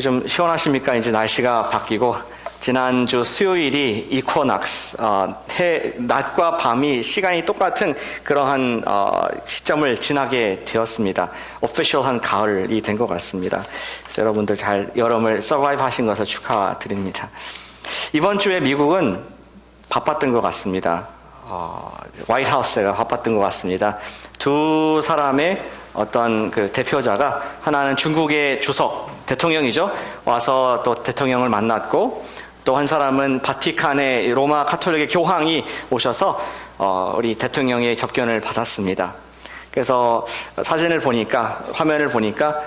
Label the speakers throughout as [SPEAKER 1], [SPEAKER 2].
[SPEAKER 1] 좀 시원하십니까? 이제 날씨가 바뀌고 지난주 수요일이 이코낙스, 낮과 밤이 시간이 똑같은 그러한 시점을 지나게 되었습니다. 오피셜한 가을이 된 것 같습니다. 그래서 여러분들 잘 여름을 서바이브 하신 것을 축하드립니다. 이번 주에 미국은 바빴던 것 같습니다. 화이트하우스가 바빴던 것 같습니다. 두 사람의 어떤 그 대표자가, 하나는 중국의 주석 대통령이죠. 와서 또 대통령을 만났고, 또 한 사람은 바티칸의 로마 가톨릭의 교황이 오셔서 우리 대통령의 접견을 받았습니다. 그래서 사진을 보니까, 화면을 보니까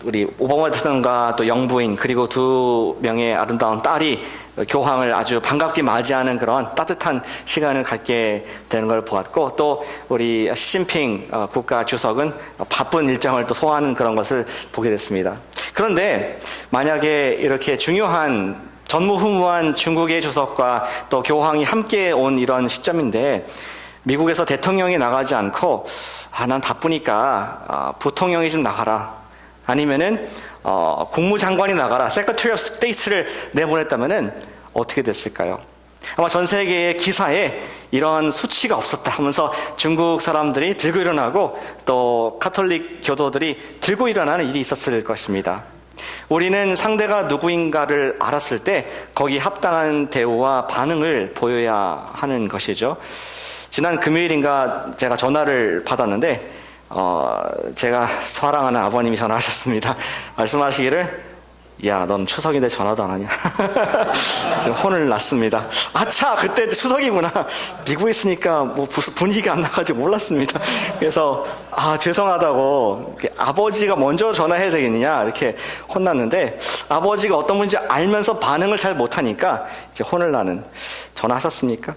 [SPEAKER 1] 우리 오바마 대통령과 또 영부인 그리고 두 명의 아름다운 딸이 교황을 아주 반갑게 맞이하는 그런 따뜻한 시간을 갖게 되는 걸 보았고, 또 우리 시진핑 국가 주석은 바쁜 일정을 또 소화하는 그런 것을 보게 됐습니다. 그런데 만약에 이렇게 중요한 전무후무한 중국의 주석과 또 교황이 함께 온 이런 시점인데, 미국에서 대통령이 나가지 않고 난 바쁘니까 부통령이 좀 나가라, 아니면은 국무장관이 나가라, Secretary of State를 내보냈다면은 어떻게 됐을까요? 아마 전 세계의 기사에 이런 수치가 없었다 하면서 중국 사람들이 들고 일어나고 또 카톨릭 교도들이 들고 일어나는 일이 있었을 것입니다. 우리는 상대가 누구인가를 알았을 때 거기 합당한 대우와 반응을 보여야 하는 것이죠. 지난 금요일인가 제가 전화를 받았는데 제가 사랑하는 아버님이 전화하셨습니다. 말씀하시기를, 야, 넌 추석인데 전화도 안 하냐? 지금 혼을 났습니다. 아차, 그때 추석이구나. 미국에 있으니까 뭐 분위기가 안 나가지고 몰랐습니다. 그래서 죄송하다고, 아버지가 먼저 전화해야 되겠느냐 이렇게 혼났는데, 아버지가 어떤 분인지 알면서 반응을 잘 못하니까 이제 혼을 나는. 전화하셨습니까?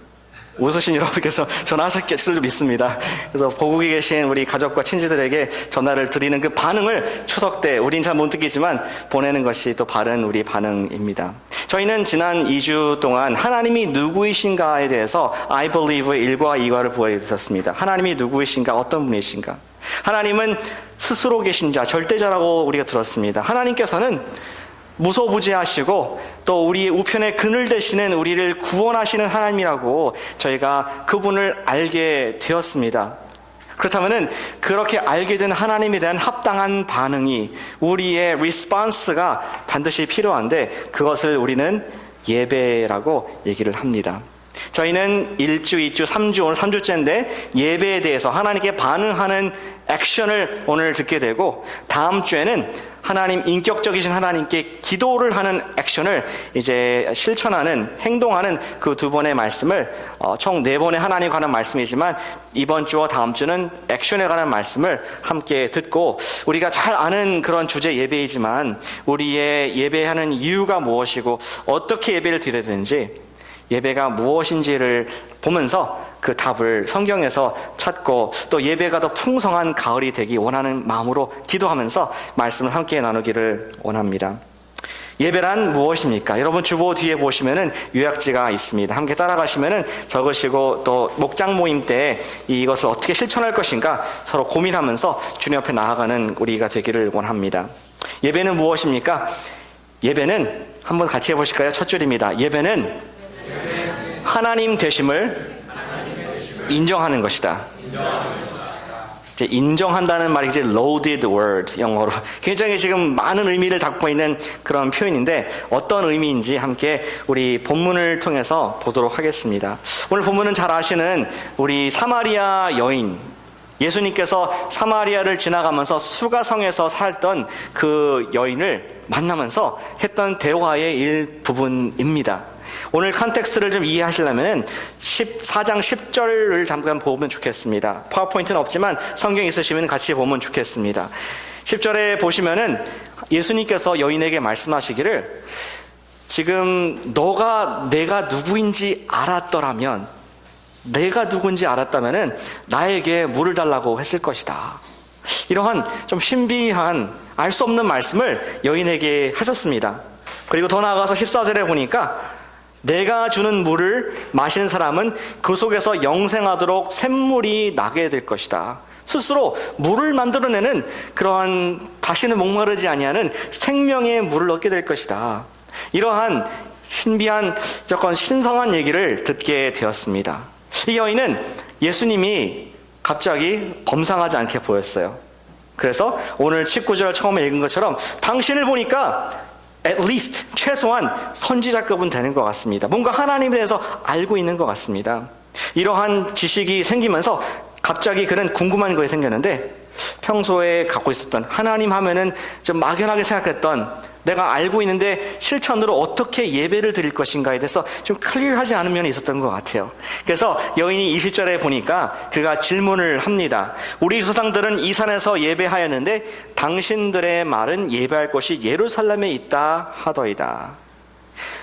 [SPEAKER 1] 웃으신 여러분께서 전화하셨겠을 믿습니다. 그래서 보국에 계신 우리 가족과 친지들에게 전화를 드리는 그 반응을 추석 때, 우린 잘 못 느끼지만 보내는 것이 또 바른 우리 반응입니다. 저희는 지난 2주 동안 하나님이 누구이신가에 대해서 I believe의 1과 2과를 보여드렸습니다. 하나님이 누구이신가, 어떤 분이신가. 하나님은 스스로 계신 자, 절대자라고 우리가 들었습니다. 하나님께서는 무소부재하시고 또 우리의 우편에 그늘 되시는, 우리를 구원하시는 하나님이라고 저희가 그분을 알게 되었습니다. 그렇다면은 그렇게 알게 된 하나님에 대한 합당한 반응이, 우리의 리스폰스가 반드시 필요한데, 그것을 우리는 예배라고 얘기를 합니다. 저희는 1주, 2주, 3주, 오늘 3주째인데 예배에 대해서 하나님께 반응하는 액션을 오늘 듣게 되고, 다음 주에는 하나님, 인격적이신 하나님께 기도를 하는 액션을 이제 실천하는, 행동하는 그 두 번의 말씀을, 총 4번의 하나님 관한 말씀이지만 이번 주와 다음 주는 액션에 관한 말씀을 함께 듣고, 우리가 잘 아는 그런 주제 예배이지만 우리의 예배하는 이유가 무엇이고 어떻게 예배를 드려야 되는지, 예배가 무엇인지를 보면서 그 답을 성경에서 찾고, 또 예배가 더 풍성한 가을이 되기 원하는 마음으로 기도하면서 말씀을 함께 나누기를 원합니다. 예배란 무엇입니까? 여러분 주보 뒤에 보시면은 요약지가 있습니다. 함께 따라가시면은 적으시고, 또 목장 모임 때 이것을 어떻게 실천할 것인가 서로 고민하면서 주님 앞에 나아가는 우리가 되기를 원합니다. 예배는 무엇입니까? 예배는 한번 같이 해보실까요? 첫 줄입니다. 예배는 하나님 되심을 인정하는 것이다. 이제 인정한다는 말이 이제 loaded word, 영어로 굉장히 지금 많은 의미를 담고 있는 그런 표현인데, 어떤 의미인지 함께 우리 본문을 통해서 보도록 하겠습니다. 오늘 본문은 잘 아시는 우리 사마리아 여인, 예수님께서 사마리아를 지나가면서 수가성에서 살던 그 여인을 만나면서 했던 대화의 일부분입니다. 오늘 컨텍스트를 좀 이해하시려면 14장 10절을 잠깐 보면 좋겠습니다. 파워포인트는 없지만 성경 있으시면 같이 보면 좋겠습니다. 10절에 보시면은 예수님께서 여인에게 말씀하시기를, 지금 너가 내가 누구인지 알았더라면, 내가 누군지 알았다면은 나에게 물을 달라고 했을 것이다. 이러한 좀 신비한, 알 수 없는 말씀을 여인에게 하셨습니다. 그리고 더 나아가서 14절에 보니까, 내가 주는 물을 마시는 사람은 그 속에서 영생하도록 샘물이 나게 될 것이다. 스스로 물을 만들어내는 그러한 다시는 목마르지 아니하는 생명의 물을 얻게 될 것이다. 이러한 신비한 신성한 얘기를 듣게 되었습니다. 이 여인은 예수님이 갑자기 범상하지 않게 보였어요. 그래서 오늘 19절 처음에 읽은 것처럼 당신을 보니까 at least 최소한 선지자급은 되는 것 같습니다. 뭔가 하나님에 대해서 알고 있는 것 같습니다. 이러한 지식이 생기면서 갑자기 그는 궁금한 것이 생겼는데 평소에 갖고 있었던 하나님 하면은 좀 막연하게 생각했던 내가 알고 있는데 실천으로 어떻게 예배를 드릴 것인가에 대해서 좀 클리어하지 않은 면이 있었던 것 같아요. 그래서 여인이 20절에 보니까 그가 질문을 합니다. 우리 조상들은 이 산에서 예배하였는데 당신들의 말은 예배할 곳이 예루살렘에 있다 하더이다.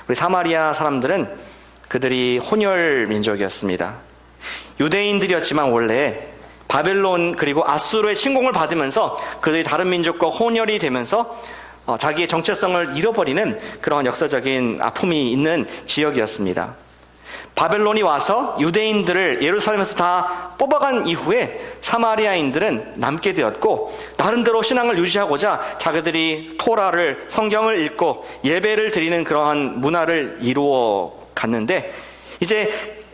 [SPEAKER 1] 우리 사마리아 사람들은 그들이 혼혈 민족이었습니다. 유대인들이었지만 원래 바벨론 그리고 아수르의 침공을 받으면서 그들이 다른 민족과 혼혈이 되면서 자기의 정체성을 잃어버리는 그런 역사적인 아픔이 있는 지역이었습니다. 바벨론이 와서 유대인들을 예루살렘에서 다 뽑아간 이후에 사마리아인들은 남게 되었고 나름대로 신앙을 유지하고자 자기들이 토라를 성경을 읽고 예배를 드리는 그러한 문화를 이루어 갔는데 이제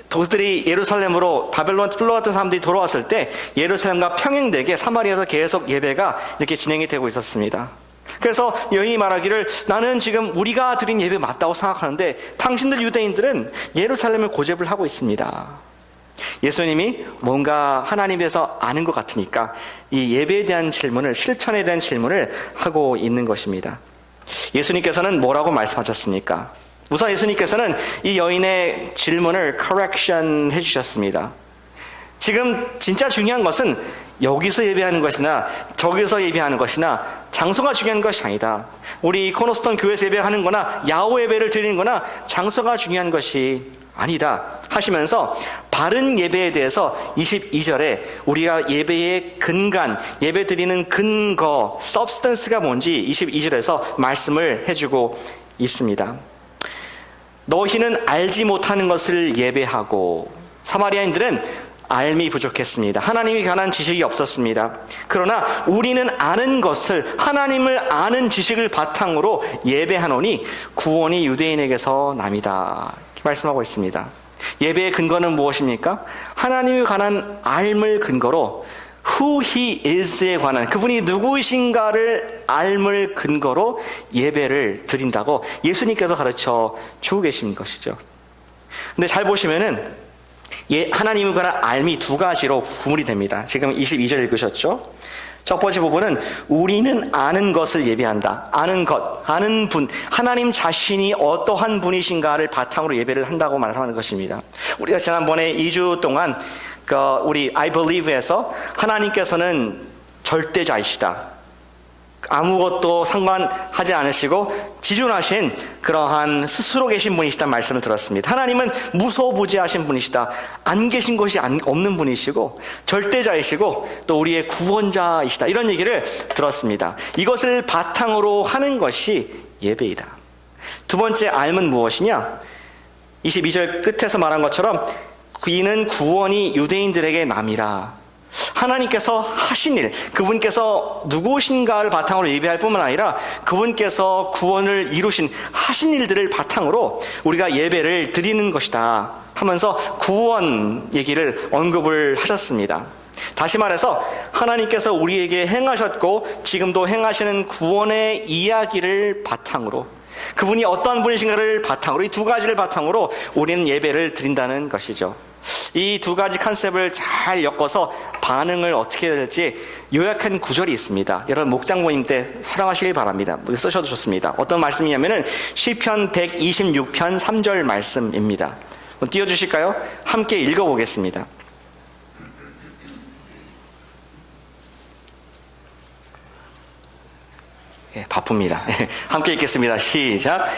[SPEAKER 1] 그들이 예루살렘으로 바벨론 풀러갔던 사람들이 돌아왔을 때 예루살렘과 평행되게 사마리아에서 계속 예배가 이렇게 진행이 되고 있었습니다. 그래서 여인이 말하기를 나는 지금 우리가 드린 예배 맞다고 생각하는데 당신들 유대인들은 예루살렘을 고집을 하고 있습니다. 예수님이 뭔가 하나님에 대해서 아는 것 같으니까 이 예배에 대한 질문을 실천에 대한 질문을 하고 있는 것입니다. 예수님께서는 뭐라고 말씀하셨습니까? 우선 예수님께서는 이 여인의 질문을 correction 해주셨습니다. 지금 진짜 중요한 것은 여기서 예배하는 것이나 저기서 예배하는 것이나 장소가 중요한 것이 아니다. 우리 코너스톤 교회에서 예배하는 거나 야후 예배를 드리는 거나 장소가 중요한 것이 아니다 하시면서 바른 예배에 대해서 22절에 우리가 예배의 근간, 예배 드리는 근거, substance가 뭔지 22절에서 말씀을 해주고 있습니다. 너희는 알지 못하는 것을 예배하고 사마리아인들은 알미 부족했습니다. 하나님에 관한 지식이 없었습니다. 그러나 우리는 아는 것을 하나님을 아는 지식을 바탕으로 예배하노니 구원이 유대인에게서 남이다. 이렇게 말씀하고 있습니다. 예배의 근거는 무엇입니까? 하나님에 관한 알을 근거로 Who He Is에 관한 그분이 누구이신가를 알을 근거로 예배를 드린다고 예수님께서 가르쳐 주고 계신 것이죠. 근데 잘 보시면은 하나님에 관한 알미 두 가지로 구분이 됩니다. 지금 22절 읽으셨죠? 첫 번째 부분은 우리는 아는 것을 예배한다. 아는 것, 아는 분, 하나님 자신이 어떠한 분이신가를 바탕으로 예배를 한다고 말하는 것입니다. 우리가 지난번에 2주 동안 우리 I Believe에서 하나님께서는 절대자이시다. 아무것도 상관하지 않으시고 지존하신 그러한 스스로 계신 분이시다는 말씀을 들었습니다. 하나님은 무소부지하신 분이시다. 안 계신 것이 없는 분이시고 절대자이시고 또 우리의 구원자이시다. 이런 얘기를 들었습니다. 이것을 바탕으로 하는 것이 예배이다. 두 번째 알은 무엇이냐? 22절 끝에서 말한 것처럼 이는 구원이 유대인들에게 남이라. 하나님께서 하신 일, 그분께서 누구신가를 바탕으로 예배할 뿐만 아니라 그분께서 구원을 이루신 하신 일들을 바탕으로 우리가 예배를 드리는 것이다 하면서 구원 얘기를 언급을 하셨습니다. 다시 말해서 하나님께서 우리에게 행하셨고 지금도 행하시는 구원의 이야기를 바탕으로 그분이 어떤 분이신가를 바탕으로 이 두 가지를 바탕으로 우리는 예배를 드린다는 것이죠. 이 두 가지 컨셉을 잘 엮어서 반응을 어떻게 해야 될지 요약한 구절이 있습니다. 여러분 목장 모임 때 활용하시길 바랍니다. 쓰셔도 좋습니다. 어떤 말씀이냐면은 시편 126편 3절 말씀입니다. 띄워주실까요? 함께 읽어보겠습니다. 바쁩니다. 함께 읽겠습니다. 시작.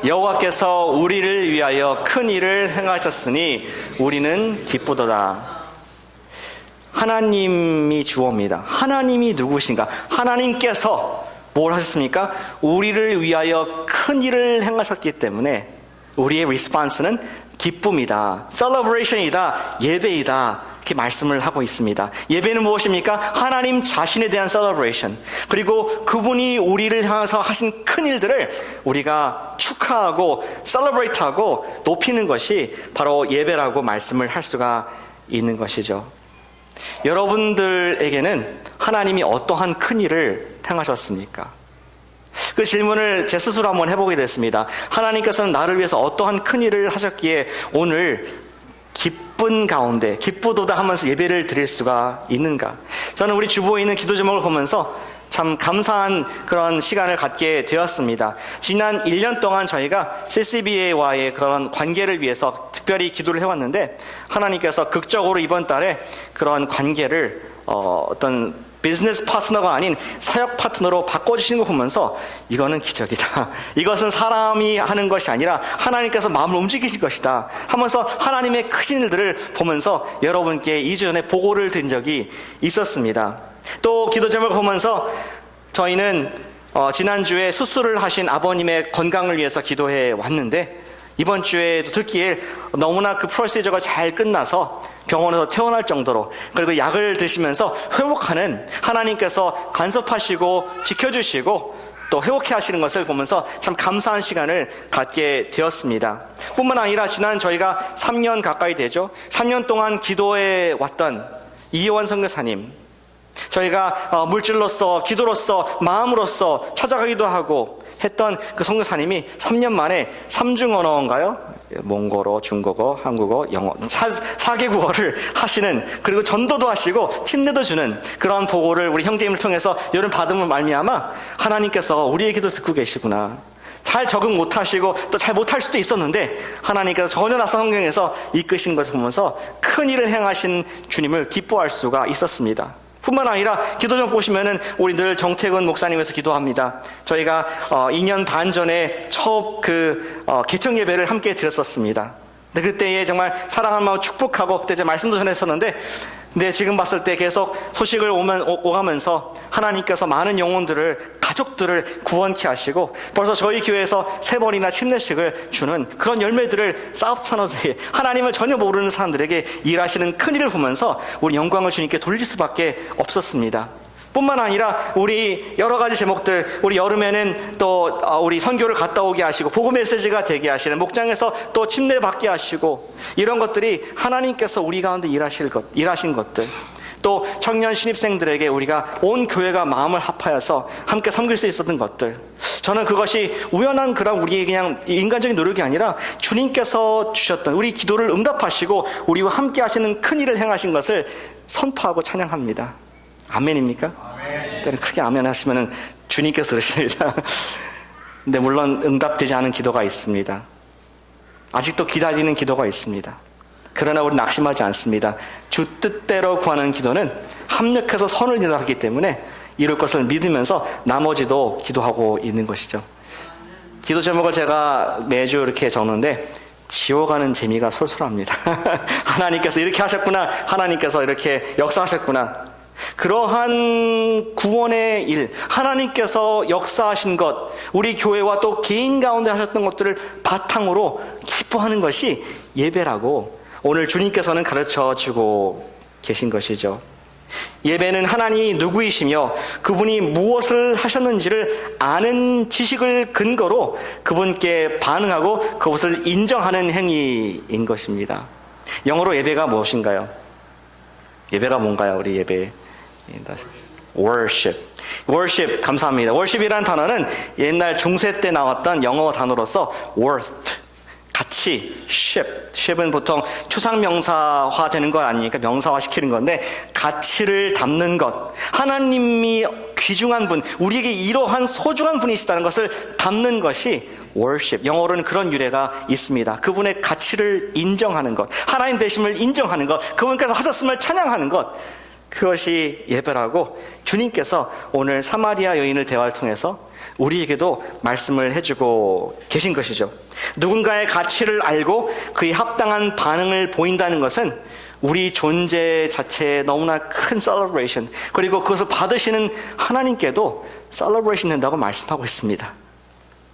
[SPEAKER 1] 여호와께서 우리를 위하여 큰 일을 행하셨으니 우리는 기쁘도다. 하나님이 주어입니다. 하나님이 누구신가? 하나님께서 뭘 하셨습니까? 우리를 위하여 큰 일을 행하셨기 때문에 우리의 리스폰스는 기쁨이다, 셀러브레이션이다, 예배이다. 이렇게 말씀을 하고 있습니다. 예배는 무엇입니까? 하나님 자신에 대한 celebration, 그리고 그분이 우리를 향해서 하신 큰 일들을 우리가 축하하고 celebrate하고 높이는 것이 바로 예배라고 말씀을 할 수가 있는 것이죠. 여러분들에게는 하나님이 어떠한 큰 일을 행하셨습니까? 그 질문을 제 스스로 한번 해보게 됐습니다. 하나님께서는 나를 위해서 어떠한 큰 일을 하셨기에 오늘 기쁜 가운데 기쁘도다 하면서 예배를 드릴 수가 있는가? 저는 우리 주보에 있는 기도 제목을 보면서 참 감사한 그런 시간을 갖게 되었습니다. 지난 1년 동안 저희가 CCBA와의 그런 관계를 위해서 특별히 기도를 해왔는데, 하나님께서 극적으로 이번 달에 그런 관계를 어떤 비즈니스 파트너가 아닌 사역 파트너로 바꿔주시는 거 보면서 이거는 기적이다. 이것은 사람이 하는 것이 아니라 하나님께서 마음을 움직이실 것이다 하면서 하나님의 크신 일들을 보면서 여러분께 2주 전에 보고를 드린 적이 있었습니다. 또 기도 제목을 보면서 저희는 지난주에 수술을 하신 아버님의 건강을 위해서 기도해 왔는데, 이번 주에도 듣기에 너무나 그 프로시저가 잘 끝나서 병원에서 퇴원할 정도로, 그리고 약을 드시면서 회복하는, 하나님께서 간섭하시고 지켜주시고 또 회복해 하시는 것을 보면서 참 감사한 시간을 갖게 되었습니다. 뿐만 아니라 지난 저희가 3년 가까이 되죠. 3년 동안 기도해 왔던 이혜원 선교사님, 저희가 물질로서, 기도로서, 마음으로서 찾아가기도 하고 했던 그 선교사님이 3년 만에 3중 언어인가요? 몽골어, 중국어, 한국어, 영어 4개국어를 하시는, 그리고 전도도 하시고 침례도 주는 그런 보고를 우리 형제님을 통해서 여름 받음을 말미암아 하나님께서 우리의 기도 듣고 계시구나, 잘 적응 못하시고 또 잘 못할 수도 있었는데 하나님께서 전혀 낯선 환경에서 이끄시는 것을 보면서 큰 일을 행하신 주님을 기뻐할 수가 있었습니다. 뿐만 아니라 기도 좀 보시면은 우리 늘 정태근 목사님에서 기도합니다. 저희가 2년 반 전에 첫 개청 예배를 함께 드렸었습니다. 근데 그때에 정말 사랑하는 마음 축복하고, 그때 제가 말씀도 전했었는데, 근데 지금 봤을 때 계속 소식을 오가면서 하나님께서 많은 영혼들을, 가족들을 구원케 하시고, 벌써 저희 교회에서 3번이나 침례식을 주는 그런 열매들을 사우스 산호세에 하나님을 전혀 모르는 사람들에게 일하시는 큰 일을 보면서 우리 영광을 주님께 돌릴 수밖에 없었습니다. 뿐만 아니라 우리 여러 가지 제목들, 우리 여름에는 또 우리 선교를 갔다 오게 하시고 복음 메시지가 되게 하시는, 목장에서 또 침례 받게 하시고, 이런 것들이 하나님께서 우리 가운데 일하신 것들, 또 청년 신입생들에게 우리가 온 교회가 마음을 합하여서 함께 섬길 수 있었던 것들, 저는 그것이 우연한 그런 우리의 그냥 인간적인 노력이 아니라 주님께서 주셨던, 우리 기도를 응답하시고 우리와 함께 하시는 큰 일을 행하신 것을 선포하고 찬양합니다. 아멘입니까? 아멘. 때는 크게 아멘 하시면 주님께서 그러십니다. 근데 물론 응답되지 않은 기도가 있습니다. 아직도 기다리는 기도가 있습니다. 그러나 우리 낙심하지 않습니다. 주 뜻대로 구하는 기도는 합력해서 선을 이루기 때문에 이룰 것을 믿으면서 나머지도 기도하고 있는 것이죠. 기도 제목을 제가 매주 이렇게 적는데 지워가는 재미가 솔솔합니다. 하나님께서 이렇게 하셨구나, 하나님께서 이렇게 역사하셨구나. 그러한 구원의 일, 하나님께서 역사하신 것, 우리 교회와 또 개인 가운데 하셨던 것들을 바탕으로 기뻐하는 것이 예배라고 오늘 주님께서는 가르쳐주고 계신 것이죠. 예배는 하나님이 누구이시며 그분이 무엇을 하셨는지를 아는 지식을 근거로 그분께 반응하고 그것을 인정하는 행위인 것입니다. 영어로 예배가 무엇인가요? 예배가 뭔가요? 우리 예배 worship, 감사합니다. worship이라는 단어는 옛날 중세 때 나왔던 영어 단어로서 worth, 가치, ship은 보통 추상명사화 되는 거 아니니까 명사화 시키는 건데, 가치를 담는 것, 하나님이 귀중한 분, 우리에게 이러한 소중한 분이시다는 것을 담는 것이 worship. 영어로는 그런 유래가 있습니다. 그분의 가치를 인정하는 것, 하나님 되심을 인정하는 것, 그분께서 하셨음을 찬양하는 것, 그것이 예배라고 주님께서 오늘 사마리아 여인을 대화를 통해서 우리에게도 말씀을 해주고 계신 것이죠. 누군가의 가치를 알고 그에 합당한 반응을 보인다는 것은 우리 존재 자체에 너무나 큰 celebration, 그리고 그것을 받으시는 하나님께도 celebration 된다고 말씀하고 있습니다.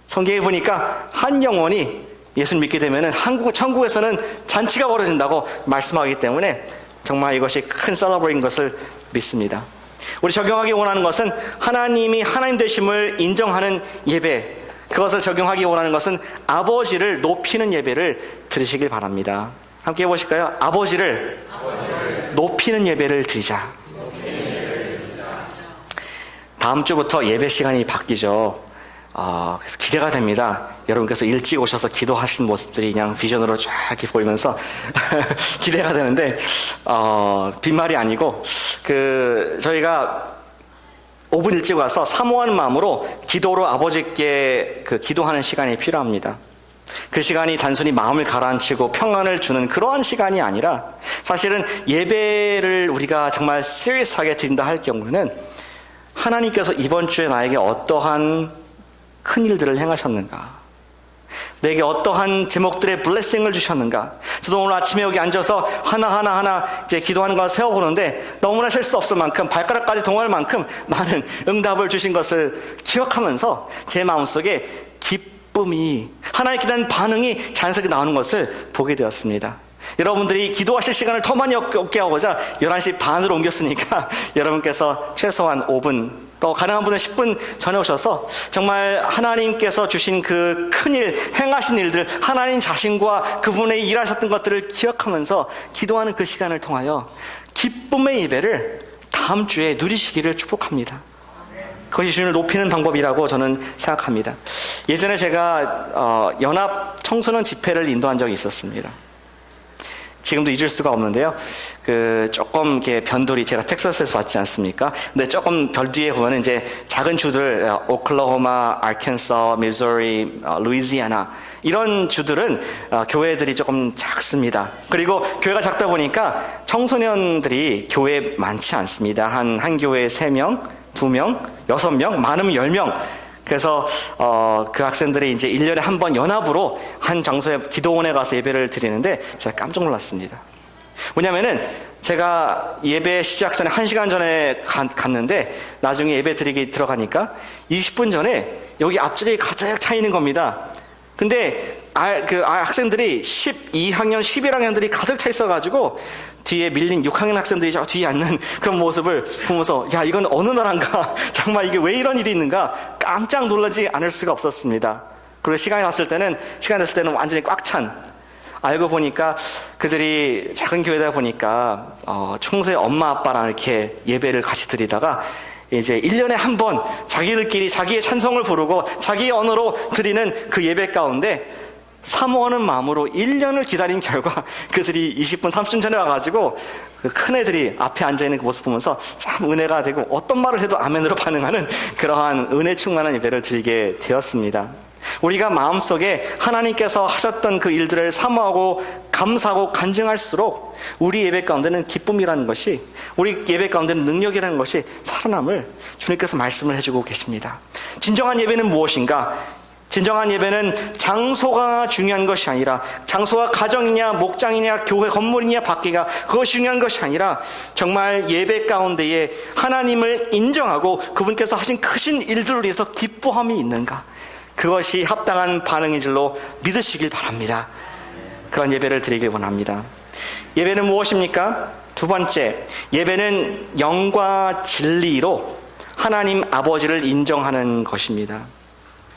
[SPEAKER 1] 성경에 보니까 한 영혼이 예수 믿게 되면 천국에서는 잔치가 벌어진다고 말씀하기 때문에 정말 이것이 큰 셀러브레이트인 것을 믿습니다. 우리 적용하기 원하는 것은 하나님이 하나님 되심을 인정하는 예배, 그것을 적용하기 원하는 것은 아버지를 높이는 예배를 드리시길 바랍니다. 함께 해보실까요? 아버지를 높이는 예배를 드리자. 다음 주부터 예배 시간이 바뀌죠. 그래서 기대가 됩니다. 여러분께서 일찍 오셔서 기도하신 모습들이 그냥 비전으로 쫙 이렇게 보이면서 기대가 되는데, 빈말이 아니고, 저희가 5분 일찍 와서 사모하는 마음으로 기도로 아버지께 기도하는 시간이 필요합니다. 그 시간이 단순히 마음을 가라앉히고 평안을 주는 그러한 시간이 아니라, 사실은 예배를 우리가 정말 시리어스하게 드린다 할 경우는 하나님께서 이번 주에 나에게 어떠한 큰 일들을 행하셨는가, 내게 어떠한 제목들의 블레싱을 주셨는가. 저도 오늘 아침에 여기 앉아서 하나하나 이제 기도하는 걸 세워보는데 너무나 셀 수 없을 만큼, 발가락까지 동할 만큼 많은 응답을 주신 것을 기억하면서 제 마음속에 기쁨이, 하나님께 대한 반응이 자연스럽게 나오는 것을 보게 되었습니다. 여러분들이 기도하실 시간을 더 많이 얻게 하고자 11시 반으로 옮겼으니까 여러분께서 최소한 5분, 또 가능한 분은 10분 전에 오셔서 정말 하나님께서 주신 그 큰일, 행하신 일들, 하나님 자신과 그분의 일하셨던 것들을 기억하면서 기도하는 그 시간을 통하여 기쁨의 예배를 다음 주에 누리시기를 축복합니다. 그것이 주님을 높이는 방법이라고 저는 생각합니다. 예전에 제가 연합 청소년 집회를 인도한 적이 있었습니다. 지금도 잊을 수가 없는데요. 조금 이렇게 변돌이, 제가 텍사스에서 왔지 않습니까? 근데 조금 별 뒤에 보면 이제 작은 주들, 오클라호마, 아르칸소, 미주리, 루이지아나, 이런 주들은 교회들이 조금 작습니다. 그리고 교회가 작다 보니까 청소년들이 교회에 많지 않습니다. 한 교회에 3명, 2명, 6명, 많으면 10명. 그래서 그 학생들이 이제 1년에 한 번 연합으로 한 장소에 기도원에 가서 예배를 드리는데 제가 깜짝 놀랐습니다. 왜냐면은 제가 예배 시작 전에 1시간 전에 갔는데 나중에 예배 드리기 들어가니까 20분 전에 여기 앞자리에 가득 차 있는 겁니다. 근데 학생들이 12학년, 11학년들이 가득 차 있어가지고 뒤에 밀린 6학년 학생들이 저 뒤에 앉는 그런 모습을 보면서, 야, 이건 어느 나라인가? 정말 이게 왜 이런 일이 있는가? 깜짝 놀라지 않을 수가 없었습니다. 그리고 시간이 됐을 때는 완전히 꽉 찬, 알고 보니까 그들이 작은 교회다 보니까 총수의 엄마 아빠랑 이렇게 예배를 같이 드리다가 이제 1년에 한 번 자기들끼리 자기의 찬송을 부르고 자기의 언어로 드리는 그 예배 가운데 사모하는 마음으로 1년을 기다린 결과 그들이 20분, 30분 전에 와가지고 그 큰애들이 앞에 앉아있는 그 모습 보면서 참 은혜가 되고 어떤 말을 해도 아멘으로 반응하는 그러한 은혜 충만한 예배를 드리게 되었습니다. 우리가 마음속에 하나님께서 하셨던 그 일들을 사모하고 감사하고 간증할수록 우리 예배 가운데는 기쁨이라는 것이, 우리 예배 가운데는 능력이라는 것이 살아남을 주님께서 말씀을 해주고 계십니다. 진정한 예배는 무엇인가? 진정한 예배는 장소가 중요한 것이 아니라, 장소가 가정이냐 목장이냐 교회 건물이냐 밖이냐 그것이 중요한 것이 아니라 정말 예배 가운데에 하나님을 인정하고 그분께서 하신 크신 일들을 위해서 기뻐함이 있는가, 그것이 합당한 반응인 줄로 믿으시길 바랍니다. 그런 예배를 드리길 원합니다. 예배는 무엇입니까? 두 번째, 예배는 영과 진리로 하나님 아버지를 인정하는 것입니다.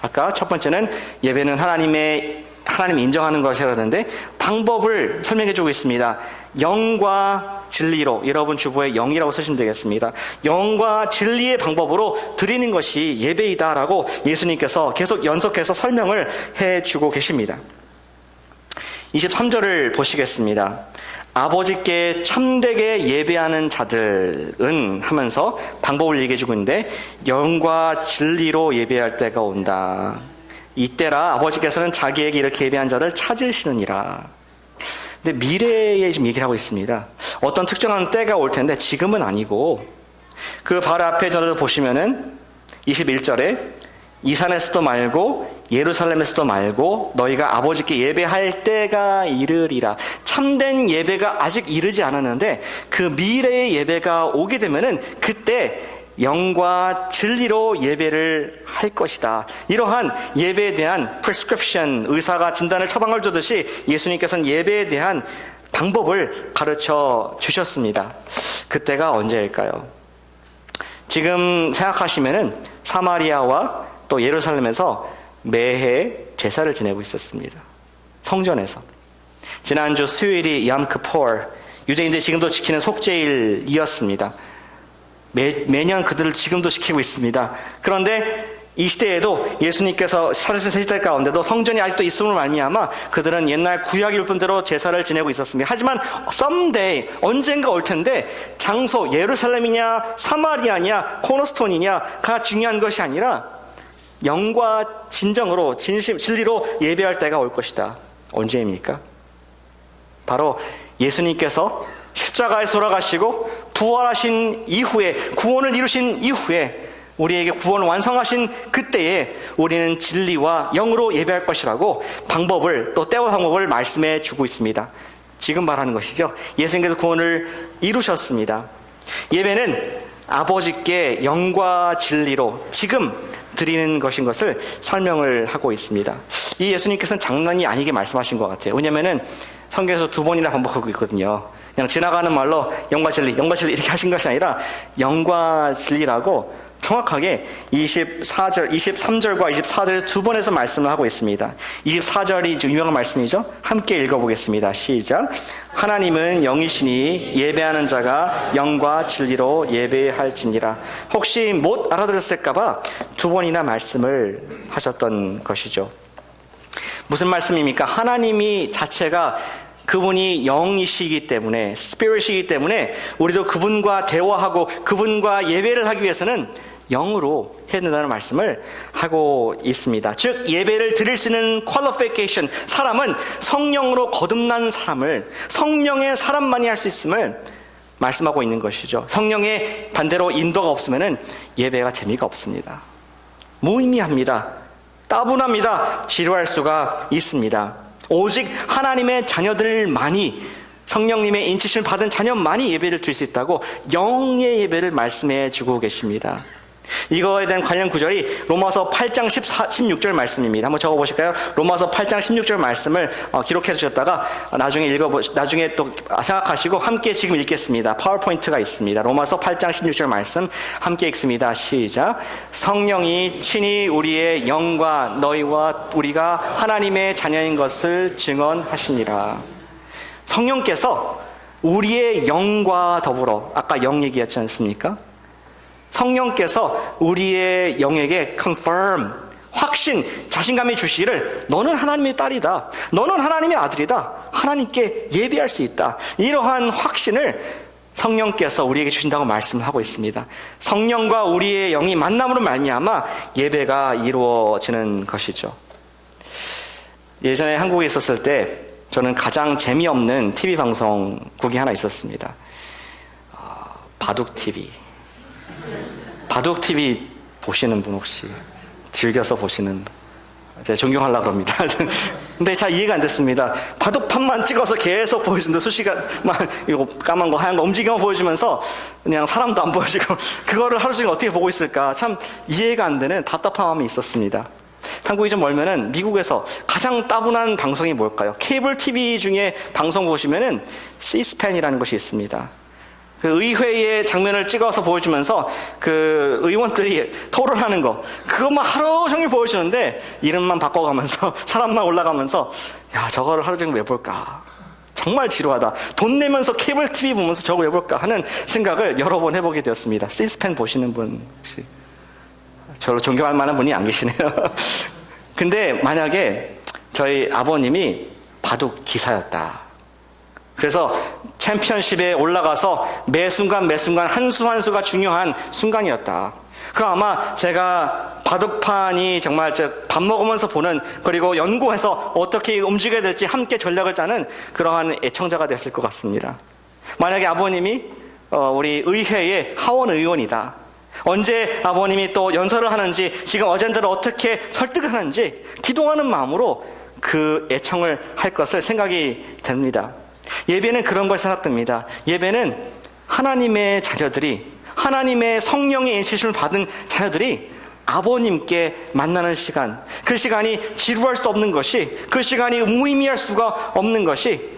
[SPEAKER 1] 아까 첫 번째는 예배는 하나님 인정하는 것이라는데 방법을 설명해 주고 있습니다. 영과 진리로, 여러분 주보에 영이라고 쓰시면 되겠습니다. 영과 진리의 방법으로 드리는 것이 예배이다라고 예수님께서 계속 연속해서 설명을 해주고 계십니다. 23절을 보시겠습니다. 아버지께 참되게 예배하는 자들은 하면서 방법을 얘기해주고 있는데, 영과 진리로 예배할 때가 온다. 이때라 아버지께서는 자기에게 이렇게 예배한 자를 찾으시느니라. 근데 미래에 지금 얘기를 하고 있습니다. 어떤 특정한 때가 올 텐데 지금은 아니고, 그 바로 앞에 저를 보시면은 21절에 이 산에서도 말고 예루살렘에서도 말고 너희가 아버지께 예배할 때가 이르리라. 참된 예배가 아직 이르지 않았는데 그 미래의 예배가 오게 되면은 그때 영과 진리로 예배를 할 것이다. 이러한 예배에 대한 prescription, 의사가 진단을 처방을 주듯이 예수님께서는 예배에 대한 방법을 가르쳐 주셨습니다. 그때가 언제일까요? 지금 생각하시면은 사마리아와 또 예루살렘에서 매해 제사를 지내고 있었습니다. 성전에서. 지난주 수요일이 얌크포르, 유대인들이 지금도 지키는 속죄일이었습니다. 매년 그들을 지금도 지키고 있습니다. 그런데 이 시대에도 예수님께서 살아계신 시대 가운데도 성전이 아직도 있음을 말미암아 그들은 옛날 구약 율법대로 제사를 지내고 있었습니다. 하지만 someday, 언젠가 올 텐데 장소, 예루살렘이냐 사마리아냐 코너스톤이냐가 중요한 것이 아니라 영과 진정으로 진리로 예배할 때가 올 것이다. 언제입니까? 바로 예수님께서 십자가에 돌아가시고 부활하신 이후에, 구원을 이루신 이후에, 우리에게 구원을 완성하신 그때에 우리는 진리와 영으로 예배할 것이라고 방법을, 또 때와 방법을 말씀해 주고 있습니다. 지금 말하는 것이죠. 예수님께서 구원을 이루셨습니다. 예배는 아버지께 영과 진리로 지금 드리는 것인 것을 설명을 하고 있습니다. 이 예수님께서는 장난이 아니게 말씀하신 것 같아요. 왜냐하면 성경에서 2번이나 반복하고 있거든요. 그냥 지나가는 말로 영과 진리 이렇게 하신 것이 아니라 영과 진리라고 정확하게 23절과 24절 두 번에서 말씀을 하고 있습니다. 24절이 유명한 말씀이죠. 함께 읽어보겠습니다. 시작. 하나님은 영이시니 예배하는 자가 영과 진리로 예배할지니라. 혹시 못 알아들었을까봐 두 번이나 말씀을 하셨던 것이죠. 무슨 말씀입니까? 하나님이 자체가 그분이 영이시기 때문에, 스피릿이기 때문에 우리도 그분과 대화하고 그분과 예배를 하기 위해서는 영으로 해야 된다는 말씀을 하고 있습니다. 즉 예배를 드릴 수 있는 qualification, 사람은 성령으로 거듭난 사람을, 성령의 사람만이 할 수 있음을 말씀하고 있는 것이죠. 성령의 반대로 인도가 없으면 예배가 재미가 없습니다. 무의미합니다. 따분합니다. 지루할 수가 있습니다. 오직 하나님의 자녀들만이, 성령님의 인치심을 받은 자녀만이 예배를 드릴 수 있다고 영의 예배를 말씀해 주고 계십니다. 이거에 대한 관련 구절이 로마서 8장 16절 말씀입니다. 한번 적어보실까요? 로마서 8장 16절 말씀을 기록해 주셨다가 나중에 또 생각하시고 함께 지금 읽겠습니다. 파워포인트가 있습니다. 로마서 8장 16절 말씀 함께 읽습니다. 시작. 성령이 친히 우리의 영과 너희와 우리가 하나님의 자녀인 것을 증언하시니라. 성령께서 우리의 영과 더불어, 아까 영 얘기했지 않습니까? 성령께서 우리의 영에게 confirm, 확신, 자신감이 주시기를 너는 하나님의 딸이다, 너는 하나님의 아들이다, 하나님께 예배할 수 있다, 이러한 확신을 성령께서 우리에게 주신다고 말씀을 하고 있습니다. 성령과 우리의 영이 만남으로 말미암아 예배가 이루어지는 것이죠. 예전에 한국에 있었을 때 저는 가장 재미없는 TV 방송국이 하나 있었습니다. 바둑TV. 바둑TV 보시는 분 혹시 즐겨서 보시는, 제가 존경하려고 합니다. 근데 잘 이해가 안 됐습니다. 바둑판만 찍어서 계속 보여주는데 수시간만 이거 까만 거 하얀 거 움직임만 보여주면서 그냥 사람도 안 보여주고 그거를 하루 종일 어떻게 보고 있을까 참 이해가 안 되는 답답한 마음이 있었습니다. 한국이 좀 멀면은 미국에서 가장 따분한 방송이 뭘까요? 케이블 TV 중에 방송 보시면은 C-SPAN이라는 것이 있습니다. 그 의회의 장면을 찍어서 보여주면서 그 의원들이 토론하는 거, 그것만 하루 종일 보여주는데 이름만 바꿔가면서 사람만 올라가면서 야, 저거를 하루 종일 왜 볼까? 정말 지루하다. 돈 내면서 케이블 TV 보면서 저거 왜 볼까 하는 생각을 여러 번 해보게 되었습니다. C-SPAN 보시는 분 혹시? 저를 존경할 만한 분이 안 계시네요. 근데 만약에 저희 아버님이 바둑 기사였다. 그래서 챔피언십에 올라가서 매 순간 한 수 한 수가 중요한 순간이었다. 그럼 아마 제가 바둑판이 정말 밥 먹으면서 보는, 그리고 연구해서 어떻게 움직여야 될지 함께 전략을 짜는 그러한 애청자가 됐을 것 같습니다. 만약에 아버님이 우리 의회의 하원 의원이다. 언제 아버님이 또 연설을 하는지, 지금 어젠다를 어떻게 설득을 하는지 기도하는 마음으로 그 애청을 할 것을 생각이 됩니다. 예배는 그런 걸 생각됩니다. 예배는 하나님의 자녀들이, 하나님의 성령의 인치심을 받은 자녀들이 아버님께 만나는 시간, 그 시간이 지루할 수 없는 것이, 그 시간이 무의미할 수가 없는 것이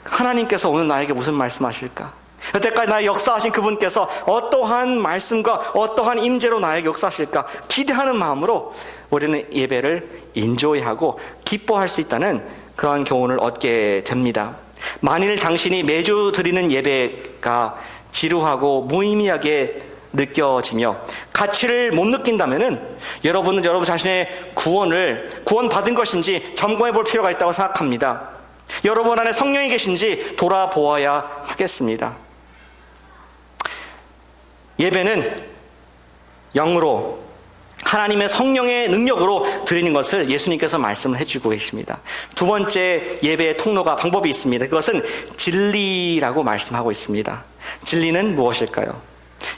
[SPEAKER 1] 하나님께서 오늘 나에게 무슨 말씀하실까? 여태까지 나의 역사하신 그분께서 어떠한 말씀과 어떠한 임재로 나에게 역사하실까? 기대하는 마음으로 우리는 예배를 인조이하고 기뻐할 수 있다는 그러한 교훈을 얻게 됩니다. 만일 당신이 매주 드리는 예배가 지루하고 무의미하게 느껴지며 가치를 못 느낀다면은 여러분은 여러분 자신의 구원받은 것인지 점검해 볼 필요가 있다고 생각합니다. 여러분 안에 성령이 계신지 돌아보아야 하겠습니다. 예배는 영으로 하나님의 성령의 능력으로 드리는 것을 예수님께서 말씀을 해주고 계십니다. 두 번째 예배의 통로가 방법이 있습니다. 그것은 진리라고 말씀하고 있습니다. 진리는 무엇일까요?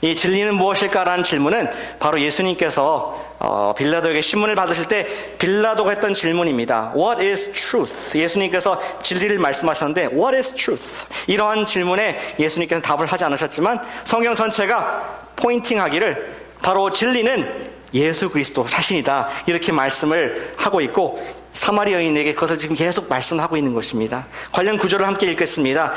[SPEAKER 1] 이 진리는 무엇일까라는 질문은 바로 예수님께서 빌라도에게 신문을 받으실 때 빌라도가 했던 질문입니다. What is truth? 예수님께서 진리를 말씀하셨는데 What is truth? 이러한 질문에 예수님께서 답을 하지 않으셨지만 성경 전체가 포인팅하기를 바로 진리는 예수 그리스도 자신이다, 이렇게 말씀을 하고 있고 사마리 여인에게 그것을 지금 계속 말씀하고 있는 것입니다. 관련 구절을 함께 읽겠습니다.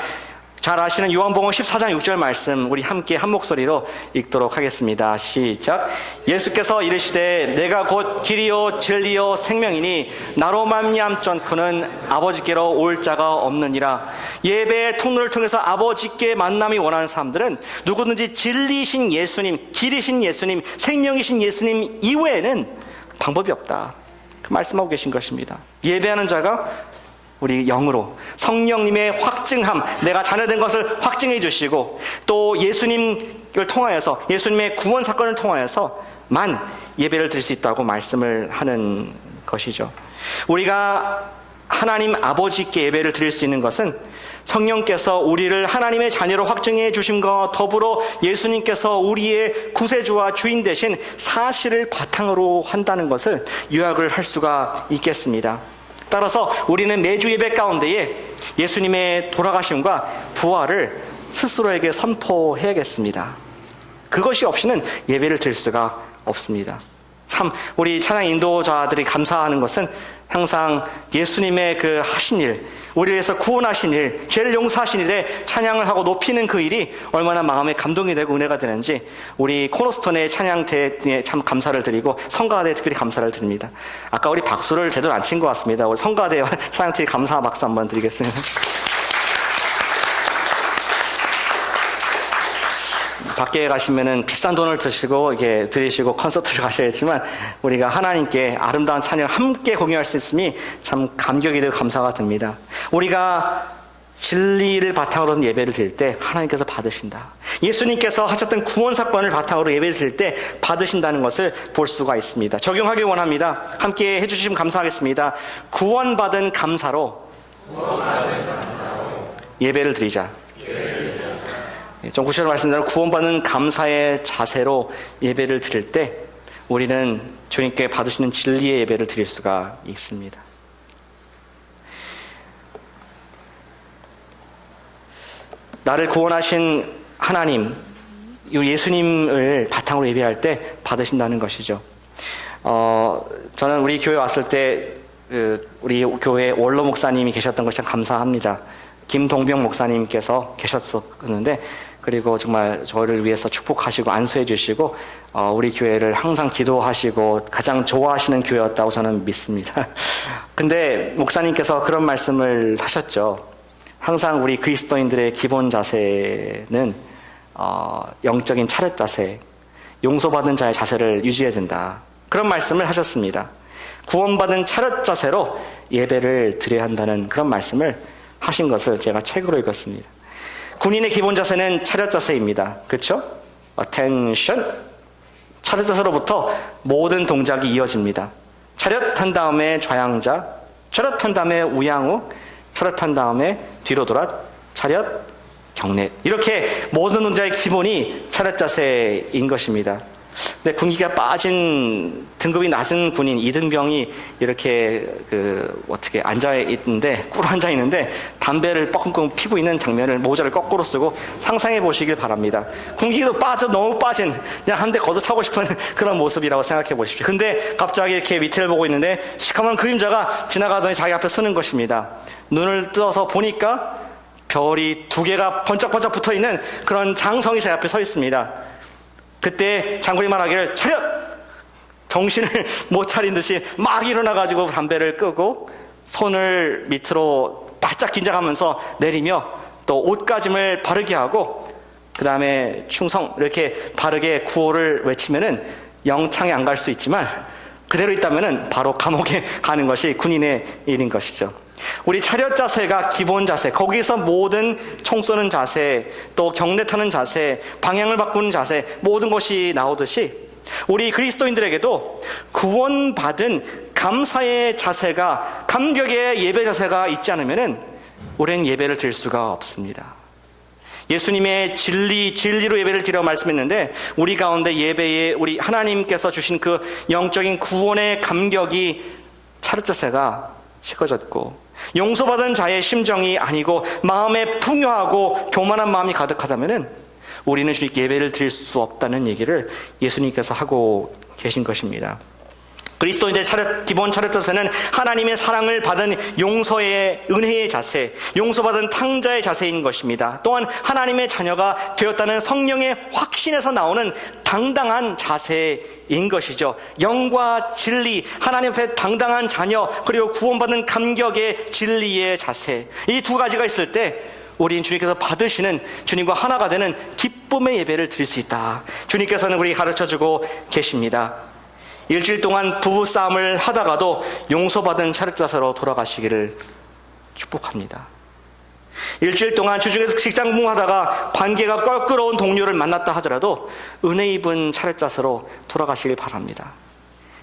[SPEAKER 1] 잘 아시는 요한복음 14장 6절 말씀 우리 함께 한 목소리로 읽도록 하겠습니다. 시작. 예수께서 이르시되 내가 곧 길이요 진리요 생명이니 나로 말미암전코는 아버지께로 올 자가 없느니라. 예배의 통로를 통해서 아버지께 만남이 원하는 사람들은 누구든지 진리이신 예수님, 길이신 예수님, 생명이신 예수님 이외에는 방법이 없다, 그 말씀하고 계신 것입니다. 예배하는 자가 우리 영으로 성령님의 확증함, 내가 자녀된 것을 확증해 주시고 또 예수님을 통하여서 예수님의 구원 사건을 통하여서만 예배를 드릴 수 있다고 말씀을 하는 것이죠. 우리가 하나님 아버지께 예배를 드릴 수 있는 것은 성령께서 우리를 하나님의 자녀로 확증해 주심과 더불어 예수님께서 우리의 구세주와 주인 되신 사실을 바탕으로 한다는 것을 요약을 할 수가 있겠습니다. 따라서 우리는 매주 예배 가운데에 예수님의 돌아가심과 부활을 스스로에게 선포해야겠습니다. 그것이 없이는 예배를 드릴 수가 없습니다. 참 우리 찬양 인도자들이 감사하는 것은 항상 예수님의 그 하신 일, 우리를 위해서 구원하신 일, 죄를 용서하신 일에 찬양을 하고 높이는 그 일이 얼마나 마음에 감동이 되고 은혜가 되는지 우리 코너스톤의 찬양대에 참 감사를 드리고 성가대에 특별히 감사를 드립니다. 아까 우리 박수를 제대로 안 친 것 같습니다. 우리 성가대와 찬양팀 감사 박수 한번 드리겠습니다. 밖에 가시면은 비싼 돈을 드시고 이렇게 들이시고 콘서트를 가셔야겠지만 우리가 하나님께 아름다운 찬양을 함께 공유할 수 있음이 참 감격이 되고 감사가 듭니다. 우리가 진리를 바탕으로 예배를 드릴 때 하나님께서 받으신다. 예수님께서 하셨던 구원 사건을 바탕으로 예배를 드릴 때 받으신다는 것을 볼 수가 있습니다. 적용하길 원합니다. 함께 해주시면 감사하겠습니다. 구원받은 감사로 예배를 드리자. 좀 구체적으로 말씀드리면 구원받는 감사의 자세로 예배를 드릴 때 우리는 주님께 받으시는 진리의 예배를 드릴 수가 있습니다. 나를 구원하신 하나님, 예수님을 바탕으로 예배할 때 받으신다는 것이죠. 저는 우리 교회 왔을 때 우리 교회 원로 목사님이 계셨던 것이 참 감사합니다. 김동병 목사님께서 계셨었는데 그리고 정말 저를 위해서 축복하시고 안수해 주시고 우리 교회를 항상 기도하시고 가장 좋아하시는 교회였다고 저는 믿습니다. 근데 목사님께서 그런 말씀을 하셨죠. 항상 우리 그리스도인들의 기본 자세는 영적인 차렷 자세, 용서받은 자의 자세를 유지해야 된다, 그런 말씀을 하셨습니다. 구원받은 차렷 자세로 예배를 드려야 한다는 그런 말씀을 하신 것을 제가 책으로 읽었습니다. 군인의 기본 자세는 차렷 자세입니다. 그렇죠? attention. 차렷 자세로부터 모든 동작이 이어집니다. 차렷한 다음에 좌양자, 차렷한 다음에 우양우, 차렷한 다음에 뒤로 돌아, 차렷, 경례. 이렇게 모든 동작의 기본이 차렷 자세인 것입니다. 근데 군기가 빠진 등급이 낮은 군인 이등병이 이렇게 어떻게 앉아 있는데, 꿇어 앉아 있는데 담배를 뻥뻥 피고 있는 장면을, 모자를 거꾸로 쓰고 상상해 보시길 바랍니다. 군기도 너무 빠진, 그냥 한 대 걷어차고 싶은 그런 모습이라고 생각해 보십시오. 근데 갑자기 이렇게 밑을 보고 있는데 시커먼 그림자가 지나가더니 자기 앞에 서는 것입니다. 눈을 떠서 보니까 별이 2개가 번쩍번쩍 붙어있는 그런 장성이 제 앞에 서 있습니다. 그때 장군이 말하기를 차렷! 정신을 못 차린 듯이 막 일어나가지고 담배를 끄고 손을 밑으로 바짝 긴장하면서 내리며 또 옷가짐을 바르게 하고 그 다음에 충성 이렇게 바르게 구호를 외치면은 영창에 안 갈 수 있지만 그대로 있다면은 바로 감옥에 가는 것이 군인의 일인 것이죠. 우리 차렷 자세가 기본 자세, 거기서 모든 총 쏘는 자세, 또 경례 타는 자세, 방향을 바꾸는 자세, 모든 것이 나오듯이 우리 그리스도인들에게도 구원받은 감사의 자세가, 감격의 예배 자세가 있지 않으면은 우리는 예배를 드릴 수가 없습니다. 예수님의 진리로 예배를 드려 말씀했는데 우리 가운데 예배에 우리 하나님께서 주신 그 영적인 구원의 감격이 차렷 자세가 식어졌고 용서받은 자의 심정이 아니고 마음에 풍요하고 교만한 마음이 가득하다면은 우리는 주님께 예배를 드릴 수 없다는 얘기를 예수님께서 하고 계신 것입니다. 그리스도인들의 기본 차렷 자세는 하나님의 사랑을 받은 용서의 은혜의 자세, 용서받은 탕자의 자세인 것입니다. 또한 하나님의 자녀가 되었다는 성령의 확신에서 나오는 당당한 자세인 것이죠. 영과 진리, 하나님 앞에 당당한 자녀, 그리고 구원받는 감격의 진리의 자세, 이 2가지가 있을 때 우리는 주님께서 받으시는, 주님과 하나가 되는 기쁨의 예배를 드릴 수 있다. 주님께서는 우리에게 가르쳐주고 계십니다. 일주일 동안 부부싸움을 하다가도 용서받은 차렷 자세로 돌아가시기를 축복합니다. 일주일 동안 주중에서 직장 근무하다가 관계가 껄끄러운 동료를 만났다 하더라도 은혜 입은 차렷 자세로 돌아가시길 바랍니다.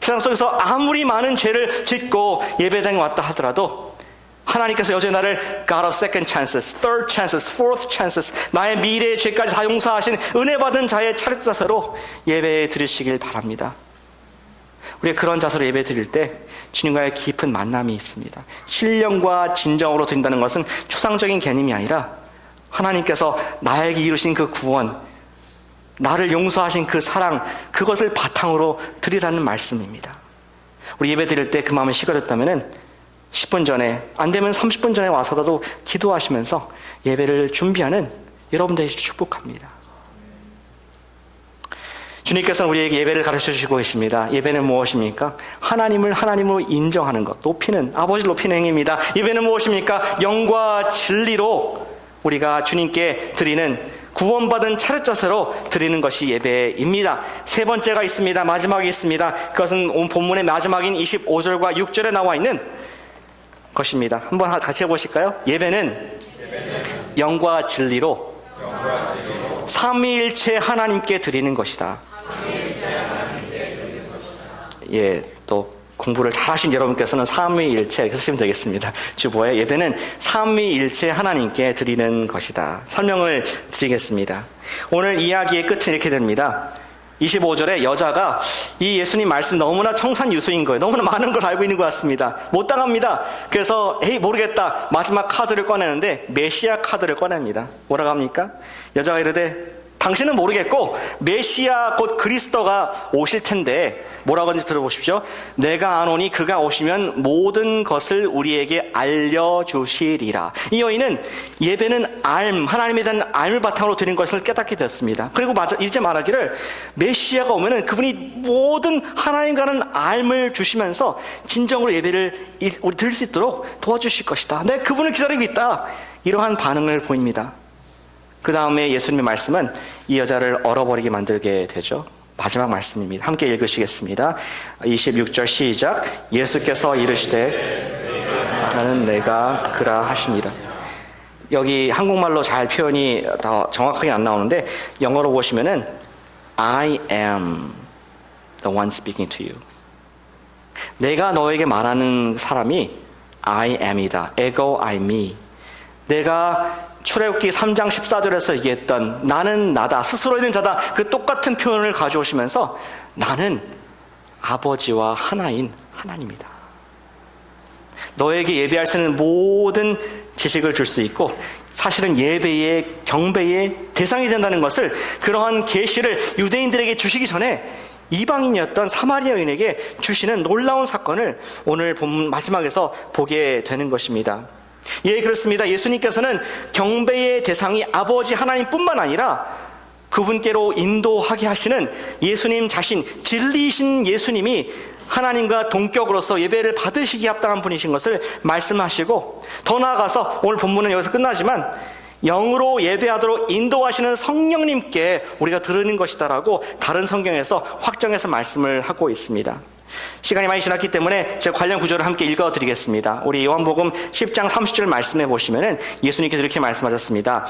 [SPEAKER 1] 세상 속에서 아무리 많은 죄를 짓고 예배당에 왔다 하더라도 하나님께서 여전히 나를 God of second chances, third chances, fourth chances, 나의 미래의 죄까지 다 용서하신 은혜 받은 자의 차렷 자세로 예배 드리시길 바랍니다. 우리가 그런 자세로 예배 드릴 때 주님과의 깊은 만남이 있습니다. 신령과 진정으로 드린다는 것은 추상적인 개념이 아니라 하나님께서 나에게 이루신 그 구원, 나를 용서하신 그 사랑, 그것을 바탕으로 드리라는 말씀입니다. 우리 예배 드릴 때 그 마음이 식어졌다면 10분 전에, 안 되면 30분 전에 와서라도 기도하시면서 예배를 준비하는 여러분들에게 축복합니다. 주님께서는 우리에게 예배를 가르쳐 주시고 계십니다. 예배는 무엇입니까? 하나님을 하나님으로 인정하는 것, 높이는, 아버지를 높이는 행위입니다. 예배는 무엇입니까? 영과 진리로 우리가 주님께 드리는, 구원받은 차렷 자세로 드리는 것이 예배입니다. 3번째가 있습니다. 마지막이 있습니다. 그것은 온 본문의 마지막인 25절과 6절에 나와 있는 것입니다. 한번 같이 해보실까요? 예배는 영과 진리로 삼위일체 하나님께 드리는 것이다. 예, 또 공부를 잘하신 여러분께서는 삼위일체 이렇게 쓰시면 되겠습니다. 주보에 예배는 삼위일체 하나님께 드리는 것이다. 설명을 드리겠습니다. 오늘 이야기의 끝은 이렇게 됩니다. 25절에 여자가 이 예수님 말씀 너무나 청산유수인 거예요. 너무나 많은 걸 알고 있는 것 같습니다. 못 당합니다. 그래서 에이 모르겠다. 마지막 카드를 꺼내는데 메시아 카드를 꺼냅니다. 뭐라고 합니까? 여자가 이르되 당신은 모르겠고 메시아 곧 그리스도가 오실 텐데 뭐라고 하는지 들어보십시오. 내가 아노니 그가 오시면 모든 것을 우리에게 알려주시리라. 이 여인은 예배는 하나님에 대한 알을 바탕으로 드린 것을 깨닫게 되었습니다. 그리고 이제 말하기를 메시아가 오면은 그분이 모든 하나님과는 알을 주시면서 진정으로 예배를 우리 드릴 수 있도록 도와주실 것이다. 내가 그분을 기다리고 있다. 이러한 반응을 보입니다. 그 다음에 예수님의 말씀은 이 여자를 얼어버리게 만들게 되죠. 마지막 말씀입니다. 함께 읽으시겠습니다. 26절 시작. 예수께서 이르시되 나는 내가 그라 하시니라. 여기 한국말로 잘 표현이 더 정확하게 안 나오는데 영어로 보시면은 I am the one speaking to you. 내가 너에게 말하는 사람이 I am이다. ego I me. 내가 출애굽기 3장 14절에서 얘기했던 나는 나다, 스스로 있는 자다, 그 똑같은 표현을 가져오시면서 나는 아버지와 하나인 하나님이다. 너에게 예배할 수 있는 모든 지식을 줄 수 있고 사실은 예배의 경배의 대상이 된다는 것을, 그러한 계시를 유대인들에게 주시기 전에 이방인이었던 사마리아 여인에게 주시는 놀라운 사건을 오늘 본문 마지막에서 보게 되는 것입니다. 예, 그렇습니다. 예수님께서는 경배의 대상이 아버지 하나님뿐만 아니라 그분께로 인도하게 하시는 예수님 자신, 진리이신 예수님이 하나님과 동격으로서 예배를 받으시기에 합당한 분이신 것을 말씀하시고, 더 나아가서 오늘 본문은 여기서 끝나지만 영으로 예배하도록 인도하시는 성령님께 우리가 들으는 것이다라고 다른 성경에서 확정해서 말씀을 하고 있습니다. 시간이 많이 지났기 때문에 제가 관련 구절을 함께 읽어드리겠습니다. 우리 요한복음 10장 30절 말씀해 보시면은 예수님께서 이렇게 말씀하셨습니다.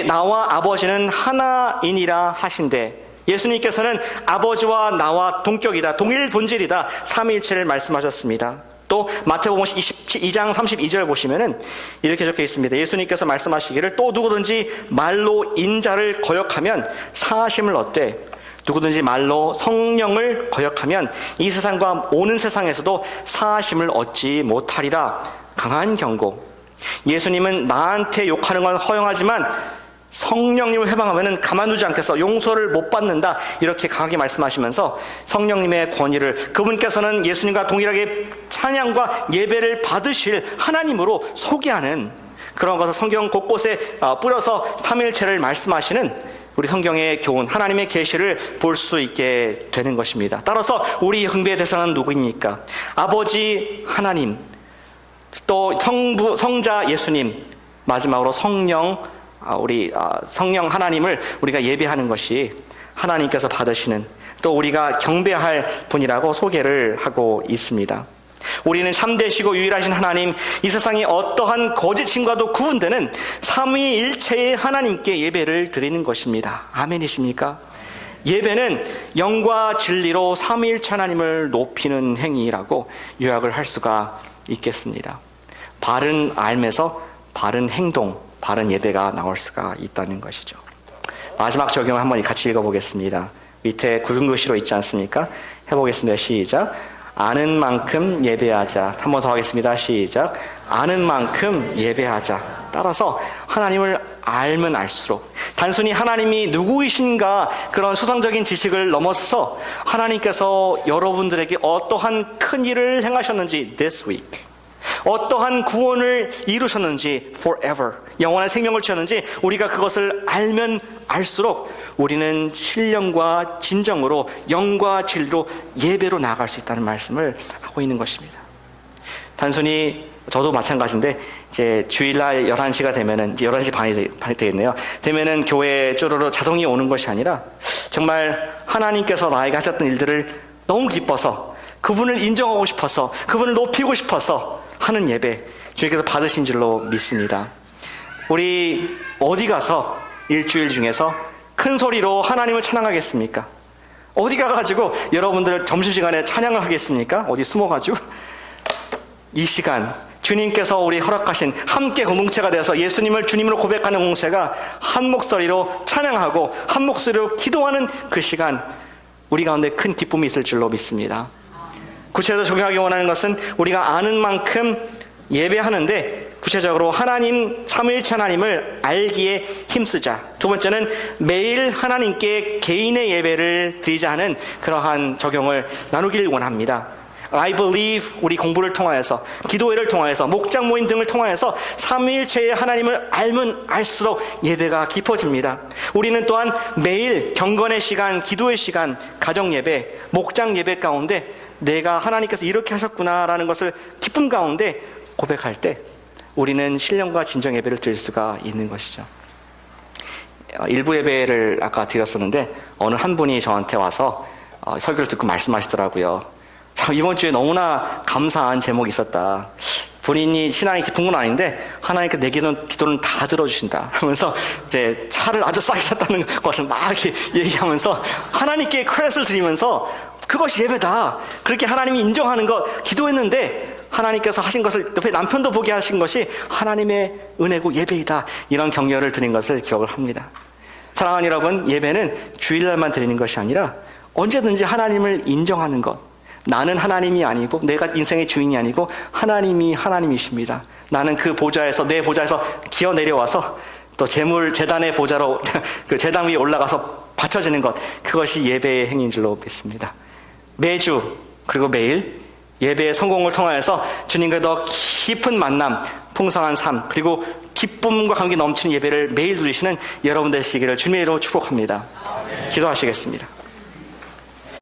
[SPEAKER 1] 나와 아버지는 하나이니라 하신대. 예수님께서는 아버지와 나와 동격이다, 동일 본질이다, 삼위일체를 말씀하셨습니다. 또 마태복음 22장 32절 보시면은 이렇게 적혀 있습니다. 예수님께서 말씀하시기를 또 누구든지 말로 인자를 거역하면 사하심을 얻되 누구든지 말로 성령을 거역하면 이 세상과 오는 세상에서도 사하심을 얻지 못하리라. 강한 경고. 예수님은 나한테 욕하는 건 허용하지만 성령님을 회방하면 가만두지 않겠어, 용서를 못 받는다, 이렇게 강하게 말씀하시면서 성령님의 권위를, 그분께서는 예수님과 동일하게 찬양과 예배를 받으실 하나님으로 소개하는 그런 것을 성경 곳곳에 뿌려서 삼위일체를 말씀하시는 우리 성경의 교훈, 하나님의 계시를 볼 수 있게 되는 것입니다. 따라서 우리 흥배의 대상은 누구입니까? 아버지 하나님, 또 성자 예수님, 마지막으로 성령 하나님을 우리가 예배하는 것이 하나님께서 받으시는, 또 우리가 경배할 분이라고 소개를 하고 있습니다. 우리는 참되시고 유일하신 하나님, 이 세상의 어떠한 거짓신과도 구분되는 삼위일체의 하나님께 예배를 드리는 것입니다. 아멘이십니까? 예배는 영과 진리로 삼위일체 하나님을 높이는 행위라고 요약을 할 수가 있겠습니다. 바른 알면서 바른 행동, 바른 예배가 나올 수가 있다는 것이죠. 마지막 적용을 한번 같이 읽어보겠습니다. 밑에 굵은 글씨로 있지 않습니까? 해보겠습니다. 시작. 아는 만큼 예배하자. 한 번 더 하겠습니다. 시작. 아는 만큼 예배하자. 따라서 하나님을 알면 알수록, 단순히 하나님이 누구이신가 그런 수상적인 지식을 넘어서서 하나님께서 여러분들에게 어떠한 큰 일을 행하셨는지 this week, 어떠한 구원을 이루셨는지 forever, 영원한 생명을 주셨는지 우리가 그것을 알면 알수록 우리는 신령과 진정으로 영과 진리로 예배로 나아갈 수 있다는 말씀을 하고 있는 것입니다. 단순히 저도 마찬가지인데 이제 주일날 11시가 되면은 이제 11시 반이 되겠네요. 되면은 교회에 쪼르르 자동이 오는 것이 아니라 정말 하나님께서 나에게 하셨던 일들을 너무 기뻐서, 그분을 인정하고 싶어서, 그분을 높이고 싶어서 하는 예배, 주님께서 받으신 줄로 믿습니다. 우리 어디 가서 일주일 중에서 큰 소리로 하나님을 찬양하겠습니까? 어디 가가지고 여러분들 점심시간에 찬양을 하겠습니까? 어디 숨어가지고? 이 시간 주님께서 우리 허락하신 함께 공동체가 되어서 예수님을 주님으로 고백하는 공동체가 한 목소리로 찬양하고 한 목소리로 기도하는 그 시간, 우리 가운데 큰 기쁨이 있을 줄로 믿습니다. 구체적으로 적용하기 원하는 것은 우리가 아는 만큼 예배하는데 구체적으로 하나님, 삼위일체 하나님을 알기에 힘쓰자. 두 번째는 매일 하나님께 개인의 예배를 드리자 하는 그러한 적용을 나누길 원합니다. I believe, 우리 공부를 통하여서, 기도회를 통하여서, 목장 모임 등을 통하여서 삼위일체의 하나님을 알면 알수록 예배가 깊어집니다. 우리는 또한 매일 경건의 시간, 기도의 시간, 가정 예배, 목장 예배 가운데 내가 하나님께서 이렇게 하셨구나라는 것을 기쁨 가운데 고백할 때 우리는 신령과 진정 예배를 드릴 수가 있는 것이죠. 일부 예배를 아까 드렸었는데 어느 한 분이 저한테 와서 설교를 듣고 말씀하시더라고요. 참, 이번 주에 너무나 감사한 제목이 있었다. 본인이 신앙이 깊은 건 아닌데 하나님께 내 기도는 다 들어주신다 하면서 이제 차를 아주 싸게 샀다는 것을 막 이렇게 얘기하면서 하나님께 크레딧을 드리면서 그것이 예배다, 그렇게 하나님이 인정하는 것 기도했는데 하나님께서 하신 것을 옆에 남편도 보게 하신 것이 하나님의 은혜고 예배이다, 이런 격려를 드린 것을 기억을 합니다. 사랑하는 여러분, 예배는 주일날만 드리는 것이 아니라 언제든지 하나님을 인정하는 것. 나는 하나님이 아니고, 내가 인생의 주인이 아니고 하나님이 하나님이십니다. 나는 그 보좌에서, 내 보좌에서 기어 내려와서 또 재단의 보좌로 그 재단 위에 올라가서 바쳐지는 것, 그것이 예배의 행위인 줄로 믿습니다. 매주 그리고 매일 예배의 성공을 통하여서 주님과 더 깊은 만남, 풍성한 삶, 그리고 기쁨과 감기 넘치는 예배를 매일 누리시는 여러분 되시기를 주님의 이름으로 축복합니다. 기도하시겠습니다.